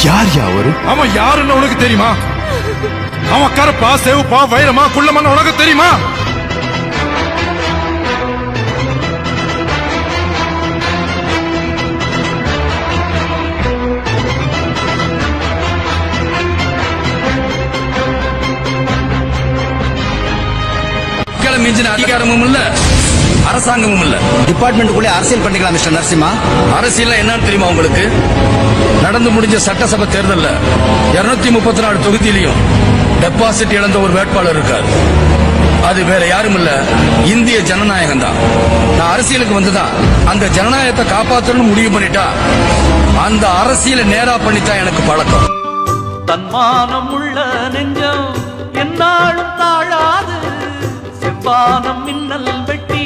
யார் அவரு? அவன் யாருன்னு உனக்கு தெரியுமா? அவன் கருப்பா செவப்பா வைரமா குள்ளமான உனக்கு தெரியுமா? மிஞ்சின அதிகாரமும் இல்ல, அரசாங்கமும் இல்ல. டிபார்ட்மெண்ட்டுக்குள்ளே அரசியல் பண்ணிக்கலாம் மிஸ்டர் நரசிம்மா. அரசியல் என்னன்னு தெரியுமா உங்களுக்கு? நடந்து முடிஞ்ச சட்டசபை தேர்தல்ல 234 தொகுதியிலையும் டெபாசிட் இழந்த ஒரு வேட்பாளர் இருக்கார். அது வேற யாரும் இல்ல, இந்திய ஜனநாயகம் தான். நான் அரசியலுக்கு வந்துதான் அந்த ஜனநாயகத்தை காப்பாற்றணும்னு முடிவு பண்ணிட்டா அந்த அரசியலை நேரா பண்ணித்தான் எனக்கு பழக்கம். தன்மானம் உள்ள நெஞ்சம் என்னாலும் தாழாது, செவ்வானம் மின்னல் வெட்டி